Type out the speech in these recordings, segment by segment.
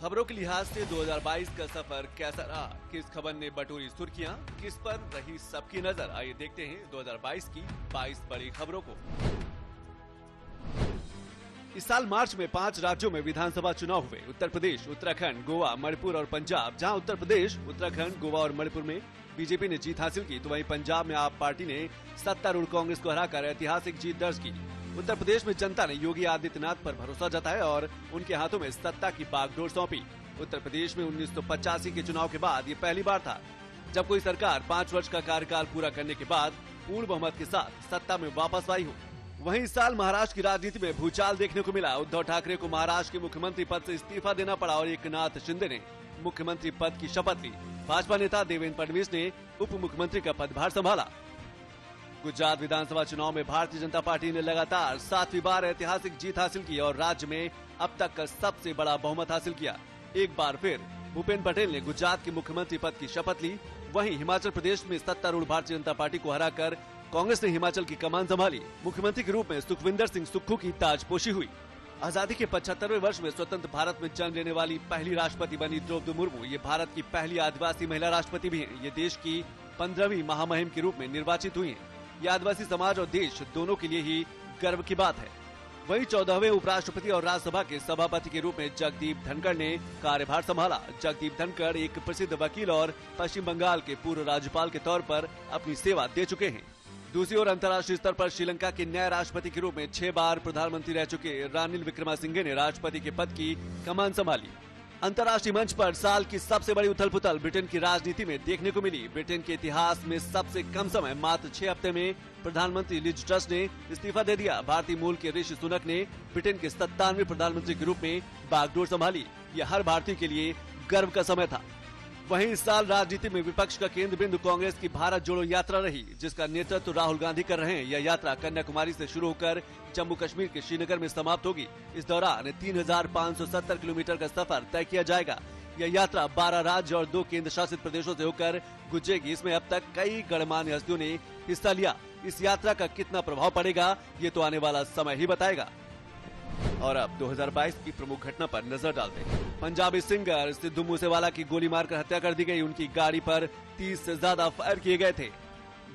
खबरों के लिहाज से 2022 का सफर कैसा रहा, किस खबर ने बटोरी सुर्खियां, किस पर रही सबकी नजर, आइए देखते हैं 2022 की 22 बड़ी खबरों को। इस साल मार्च में 5 राज्यों में विधानसभा चुनाव हुए। उत्तर प्रदेश, उत्तराखंड, गोवा, मणिपुर और पंजाब। जहां उत्तर प्रदेश, उत्तराखंड, गोवा और मणिपुर में बीजेपी ने जीत हासिल की, तो वहीं पंजाब में आप पार्टी ने सत्तारूढ़ कांग्रेस को हराकर ऐतिहासिक जीत दर्ज की। उत्तर प्रदेश में जनता ने योगी आदित्यनाथ पर भरोसा जताया और उनके हाथों में सत्ता की बागडोर सौंपी। उत्तर प्रदेश में 1985 के चुनाव के बाद ये पहली बार था जब कोई सरकार 5 वर्ष का कार्यकाल पूरा करने के बाद पूर्ण बहुमत के साथ सत्ता में वापस आई हो। वहीं इस साल महाराष्ट्र की राजनीति में भूचाल देखने को मिला। उद्धव ठाकरे को महाराष्ट्र के मुख्यमंत्री पद से इस्तीफा देना पड़ा और एकनाथ शिंदे ने मुख्यमंत्री पद की शपथ ली। भाजपा नेता देवेंद्र फडणवीस ने उप मुख्यमंत्री का पदभार संभाला। गुजरात विधानसभा चुनाव में भारतीय जनता पार्टी ने लगातार 7वीं बार ऐतिहासिक जीत हासिल की और राज्य में अब तक का सबसे बड़ा बहुमत हासिल किया। एक बार फिर भूपेन्द्र पटेल ने गुजरात के मुख्यमंत्री पद की शपथ ली। वहीं हिमाचल प्रदेश में सत्तारूढ़ भारतीय जनता पार्टी को हराकर कांग्रेस ने हिमाचल की कमान संभाली। मुख्यमंत्री के रूप में सुखविंदर सिंह सुक्खू की ताजपोशी हुई। आजादी के 75वें वर्ष में स्वतंत्र भारत में जन्म लेने वाली पहली राष्ट्रपति बनी द्रौपदी मुर्मू। ये भारत की पहली आदिवासी महिला राष्ट्रपति भी हैं। ये देश की 15वीं महामहिम के रूप में निर्वाचित हुई हैं। ये आदिवासी समाज और देश दोनों के लिए ही गर्व की बात है। वहीं 14वें उपराष्ट्रपति और राज्यसभा के सभापति के रूप में जगदीप धनखड़ ने कार्यभार संभाला। जगदीप धनखड़ एक प्रसिद्ध वकील और पश्चिम बंगाल के पूर्व राज्यपाल के तौर पर अपनी सेवा दे चुके हैं। दूसरी ओर अंतर्राष्ट्रीय स्तर पर श्रीलंका के नए राष्ट्रपति के रूप में 6 बार प्रधानमंत्री रह चुके रानिल विक्रमासिंघे ने राष्ट्रपति के पद की कमान संभाली। अंतर्राष्ट्रीय मंच पर साल की सबसे बड़ी उथल पुथल ब्रिटेन की राजनीति में देखने को मिली। ब्रिटेन के इतिहास में सबसे कम समय मात्र 6 हफ्ते में प्रधानमंत्री लिज ट्रस ने इस्तीफा दे दिया। भारतीय मूल के ऋषि सुनक ने ब्रिटेन के 97वें प्रधानमंत्री के रूप में बागडोर संभाली। यह हर भारतीय के लिए गर्व का समय था। वहीं इस साल राजनीति में विपक्ष का केंद्र बिंदु कांग्रेस की भारत जोड़ो यात्रा रही, जिसका नेतृत्व राहुल गांधी कर रहे हैं। यह यात्रा कन्याकुमारी से शुरू होकर जम्मू कश्मीर के श्रीनगर में समाप्त होगी। इस दौरान 3570 किलोमीटर का सफर तय किया जाएगा। यह यात्रा 12 राज्य और 2 केंद्र शासित प्रदेशों से होकर गुजरेगी। इसमें अब तक कई गणमान्य हस्तियों ने हिस्सा लिया। इस यात्रा का कितना प्रभाव पड़ेगा, ये तो आने वाला समय ही बताएगा। और अब 2022 की प्रमुख घटना पर नजर डालते हैं। पंजाबी सिंगर सिद्धू मूसेवाला की गोली मारकर हत्या कर दी गई। उनकी गाड़ी पर 30 से ज्यादा फायर किए गए थे।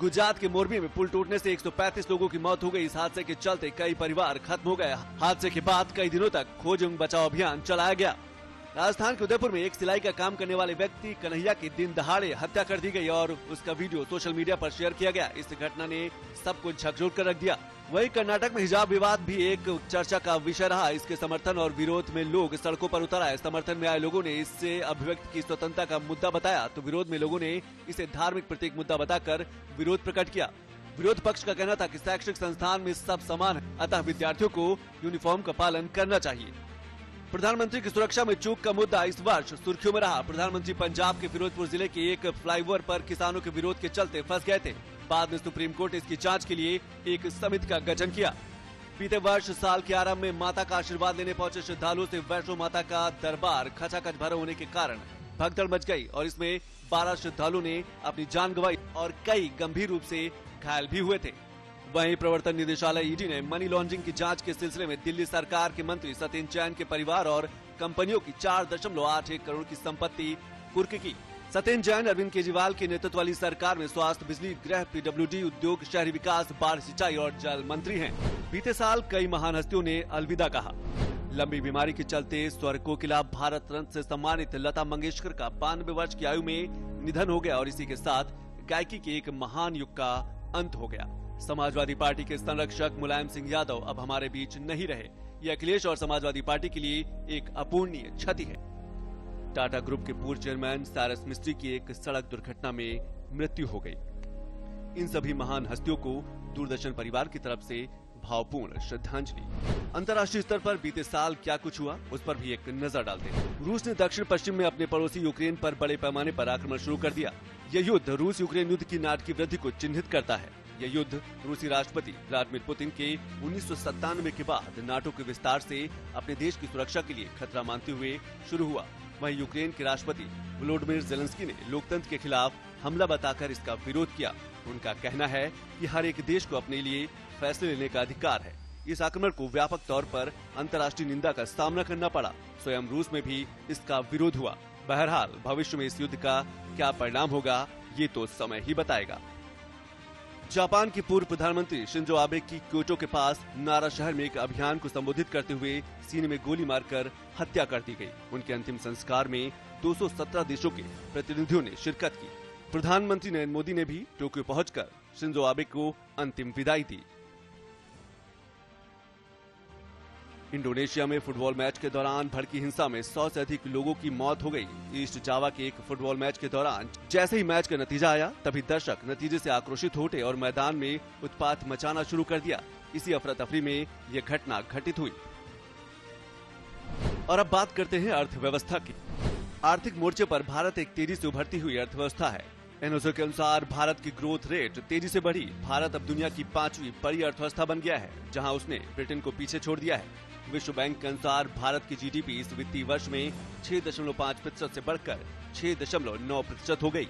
गुजरात के मोरबी में पुल टूटने से 135 लोगों की मौत हो गई। इस हादसे के चलते कई परिवार खत्म हो गए। हादसे के बाद कई दिनों तक खोज एवं बचाव अभियान चलाया गया। राजस्थान के उदयपुर में एक सिलाई का काम करने वाले व्यक्ति कन्हैया की दिन दहाड़े हत्या कर दी गई और उसका वीडियो सोशल मीडिया पर शेयर किया गया। इस घटना ने सबको झकझोर कर रख दिया। वहीं कर्नाटक में हिजाब विवाद भी एक चर्चा का विषय रहा। इसके समर्थन और विरोध में लोग सड़कों पर उतर आए। समर्थन में आए लोगों ने इसे अभिव्यक्ति की स्वतंत्रता का मुद्दा बताया, तो विरोध में लोगों ने इसे धार्मिक प्रतीक मुद्दा बताकर विरोध प्रकट किया। विरोध पक्ष का कहना था कि शैक्षिक संस्थान में सब समान है, अतः विद्यार्थियों को यूनिफॉर्म का पालन करना चाहिए। प्रधानमंत्री की सुरक्षा में चूक का मुद्दा इस वर्ष सुर्खियों में रहा। प्रधानमंत्री पंजाब के फिरोजपुर जिले के एक फ्लाईओवर पर किसानों के विरोध के चलते फंस गए थे। बाद में सुप्रीम कोर्ट इसकी जांच के लिए एक समिति का गठन किया। बीते वर्ष साल के आरंभ में माता का आशीर्वाद लेने पहुंचे श्रद्धालुओं से वैष्णो माता का दरबार खचाखच भरा होने के कारण भगदड़ मच गई और इसमें 12 श्रद्धालुओं ने अपनी जान गंवाई और कई गंभीर रूप से घायल भी हुए थे। वहीं प्रवर्तन निदेशालय ईडी ने मनी लॉन्ड्रिंग की जांच के सिलसिले में दिल्ली सरकार के मंत्री सत्येंद्र जैन के परिवार और कंपनियों की 4.81 करोड़ की संपत्ति कुर्क की। सत्येंद्र जैन अरविंद केजरीवाल के नेतृत्व वाली सरकार में स्वास्थ्य, बिजली, गृह, पीडब्ल्यूडी, उद्योग, शहरी विकास, बाढ़, सिंचाई और जल मंत्री हैं। बीते साल कई महान हस्तियों ने अलविदा कहा। लंबी बीमारी के चलते स्वर कोकिला भारत रत्न से सम्मानित लता मंगेशकर का 92 वर्ष की आयु में निधन हो गया और इसी के साथ गायकी के एक महान युग का अंत हो गया। समाजवादी पार्टी के संरक्षक मुलायम सिंह यादव अब हमारे बीच नहीं रहे। ये अखिलेश और समाजवादी पार्टी के लिए एक अपूरणीय क्षति है। टाटा ग्रुप के पूर्व चेयरमैन साइरस मिस्त्री की एक सड़क दुर्घटना में मृत्यु हो गई। इन सभी महान हस्तियों को दूरदर्शन परिवार की तरफ से भावपूर्ण श्रद्धांजलि। अंतर्राष्ट्रीय स्तर पर बीते साल क्या कुछ हुआ, उस पर भी एक नजर डालते हैं। रूस ने दक्षिण पश्चिम में अपने पड़ोसी यूक्रेन पर बड़े पैमाने पर आक्रमण शुरू कर दिया। यह युद्ध रूस यूक्रेन युद्ध की नाटकीय वृद्धि को चिन्हित करता है। यह युद्ध रूसी राष्ट्रपति व्लादिमीर पुतिन के 1997 के बाद नाटो के विस्तार से अपने देश की सुरक्षा के लिए खतरा मानते हुए शुरू हुआ। वहीं यूक्रेन के राष्ट्रपति वोलोडिमिर ज़ेलेंस्की ने लोकतंत्र के खिलाफ हमला बताकर इसका विरोध किया। उनका कहना है कि हर एक देश को अपने लिए फैसले लेने का अधिकार है। इस आक्रमण को व्यापक तौर पर अंतर्राष्ट्रीय निंदा का सामना करना पड़ा। स्वयं रूस में भी इसका विरोध हुआ। बहरहाल भविष्य में इस युद्ध का क्या परिणाम होगा, ये तो समय ही बताएगा। जापान के पूर्व प्रधानमंत्री शिंजो आबे की क्योटो के पास नारा शहर में एक अभियान को संबोधित करते हुए सीने में गोली मारकर हत्या कर दी गई। उनके अंतिम संस्कार में 217 देशों के प्रतिनिधियों ने शिरकत की। प्रधानमंत्री नरेंद्र मोदी ने भी टोक्यो पहुंचकर शिंजो आबे को अंतिम विदाई दी। इंडोनेशिया में फुटबॉल मैच के दौरान भड़की हिंसा में 100 से अधिक लोगों की मौत हो गई। ईस्ट जावा के एक फुटबॉल मैच के दौरान जैसे ही मैच का नतीजा आया, तभी दर्शक नतीजे से आक्रोशित हो उठे और मैदान में उत्पात मचाना शुरू कर दिया। इसी अफरा तफरी में यह घटना घटित हुई। और अब बात करते हैं अर्थव्यवस्था की। आर्थिक मोर्चे पर भारत एक तेजी से उभरती हुई अर्थव्यवस्था है। एनओसी के अनुसार भारत की ग्रोथ रेट तेजी से बढ़ी। भारत अब दुनिया की 5वीं बड़ी अर्थव्यवस्था बन गया है, जहां उसने ब्रिटेन को पीछे छोड़ दिया है। विश्व बैंक के अनुसार भारत की जीडीपी इस वित्तीय वर्ष में 6.5% से बढ़कर 6.9% हो गई।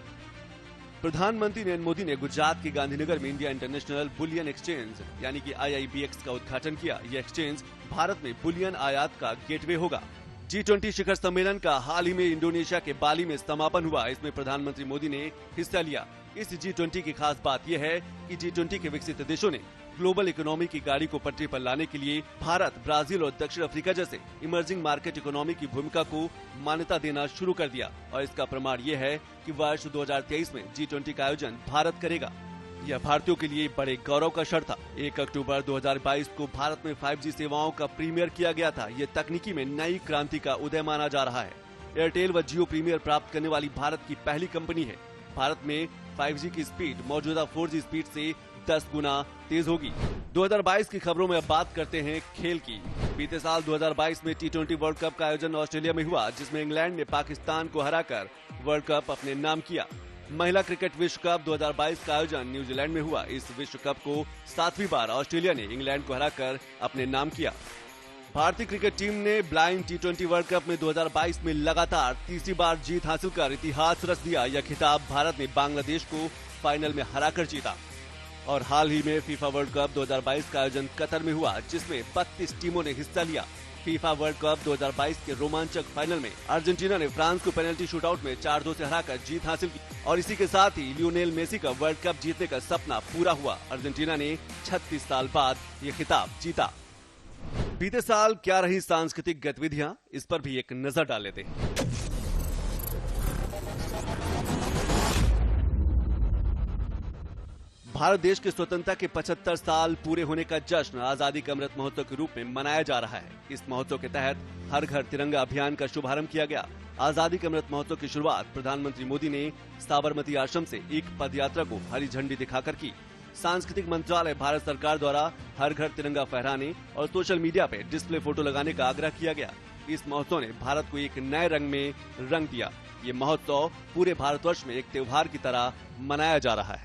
प्रधानमंत्री नरेंद्र मोदी ने गुजरात के गांधीनगर में इंडिया इंटरनेशनल बुलियन एक्सचेंज यानी कि IIBX का उद्घाटन किया। यह एक्सचेंज भारत में बुलियन आयात का गेटवे होगा। G20 शिखर सम्मेलन का हाल ही में इंडोनेशिया के बाली में समापन हुआ। इसमें प्रधानमंत्री मोदी ने हिस्सा लिया। इस G20 की खास बात यह है कि G20 के विकसित देशों ने ग्लोबल इकोनॉमी की गाड़ी को पटरी पर लाने के लिए भारत, ब्राजील और दक्षिण अफ्रीका जैसे इमर्जिंग मार्केट इकोनॉमी की भूमिका को मान्यता देना शुरू कर दिया। और इसका प्रमाण ये है कि वर्ष 2023 में G20 का आयोजन भारत करेगा। यह भारतीयों के लिए बड़े गौरव का क्षण था। 1 अक्टूबर 2022 को भारत में 5G सेवाओं का प्रीमियर किया गया था। ये तकनीकी में नई क्रांति का उदय माना जा रहा है। एयरटेल व जियो प्रीमियर प्राप्त करने वाली भारत की पहली कंपनी है। भारत में 5G की स्पीड मौजूदा 4G स्पीड से 10 गुना तेज होगी। 2022 की खबरों में अब बात करते हैं खेल की। बीते साल 2022 में T20 वर्ल्ड कप का आयोजन ऑस्ट्रेलिया में हुआ, जिसमें इंग्लैंड ने पाकिस्तान को हराकर वर्ल्ड कप अपने नाम किया। महिला क्रिकेट विश्व कप 2022 का आयोजन न्यूजीलैंड में हुआ। इस विश्व कप को 7वीं बार ऑस्ट्रेलिया ने इंग्लैंड को हराकर अपने नाम किया। भारतीय क्रिकेट टीम ने ब्लाइंड T20 वर्ल्ड कप में 2022 में लगातार तीसरी बार जीत हासिल कर इतिहास रच दिया। यह खिताब भारत ने बांग्लादेश को फाइनल में हराकर जीता। और हाल ही में फीफा वर्ल्ड कप 2022 का आयोजन कतर में हुआ, जिसमें 32 टीमों ने हिस्सा लिया। फीफा वर्ल्ड कप 2022 के रोमांचक फाइनल में अर्जेंटीना ने फ्रांस को पेनल्टी शूटआउट में 4-2 से हराकर जीत हासिल की। और इसी के साथ ही लियोनेल मेसी का वर्ल्ड कप जीतने का सपना पूरा हुआ। अर्जेंटीना ने 36 साल बाद ये खिताब जीता। बीते साल क्या रही सांस्कृतिक गतिविधियां, इस पर भी एक नजर डाल लेते हैं। भारत देश के स्वतंत्रता के 75 साल पूरे होने का जश्न आजादी का अमृत महोत्सव के रूप में मनाया जा रहा है। इस महोत्सव के तहत हर घर तिरंगा अभियान का शुभारंभ किया गया। आजादी का अमृत महोत्सव की शुरुआत प्रधानमंत्री मोदी ने साबरमती आश्रम से एक पदयात्रा को हरी झंडी दिखाकर की। सांस्कृतिक मंत्रालय भारत सरकार द्वारा हर घर तिरंगा फहराने और सोशल मीडिया पे डिस्प्ले फोटो लगाने का आग्रह किया गया। इस महोत्सव ने भारत को एक नए रंग में रंग दिया। ये महोत्सव पूरे भारतवर्ष में एक त्योहार की तरह मनाया जा रहा है।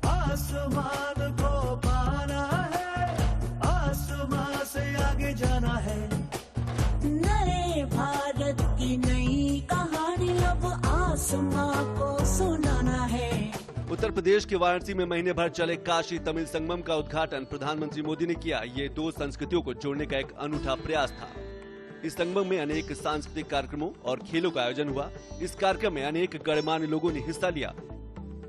आसमान को पाना है, आसमान से आगे जाना है। नए भारत की नई कहानी अब आसमान को सुनाना है। उत्तर प्रदेश के वाराणसी में महीने भर चले काशी तमिल संगमम का उद्घाटन प्रधानमंत्री मोदी ने किया। ये दो संस्कृतियों को जोड़ने का एक अनूठा प्रयास था। इस संगमम में अनेक सांस्कृतिक कार्यक्रमों और खेलों का आयोजन हुआ। इस कार्यक्रम में अनेक गणमान्य लोगों ने हिस्सा लिया।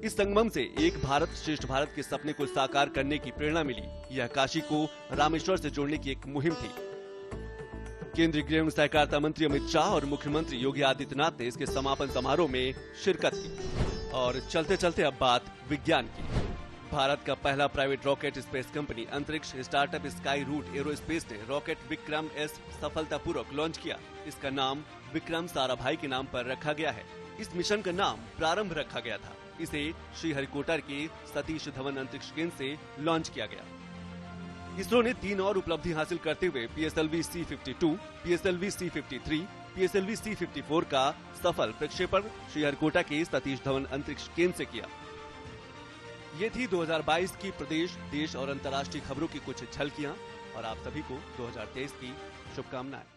इस संगमम से एक भारत श्रेष्ठ भारत के सपने को साकार करने की प्रेरणा मिली। यह काशी को रामेश्वर से जोड़ने की एक मुहिम थी। केंद्रीय गृह एवं सहकारिता मंत्री अमित शाह और मुख्यमंत्री योगी आदित्यनाथ ने इसके समापन समारोह में शिरकत की। और चलते चलते अब बात विज्ञान की। भारत का पहला प्राइवेट रॉकेट स्पेस कंपनी अंतरिक्ष स्टार्टअप स्काई रूट एरोस्पेस ने रॉकेट विक्रम एस सफलतापूर्वक लॉन्च किया। इसका नाम विक्रम साराभाई के नाम पर रखा गया है। इस मिशन का नाम प्रारंभ रखा गया था। इसे श्रीहरिकोटा के सतीश धवन अंतरिक्ष केंद्र से लॉन्च किया गया। इसरो ने 3 और उपलब्धि हासिल करते हुए PSLV C-52, PSLV C-53, PSLV C-54 का सफल प्रक्षेपण श्रीहरिकोटा के सतीश धवन अंतरिक्ष केंद्र से किया। ये थी 2022 की प्रदेश, देश और अंतर्राष्ट्रीय खबरों की कुछ झलकियां और आप सभी को 2023 की शुभकामनाएं।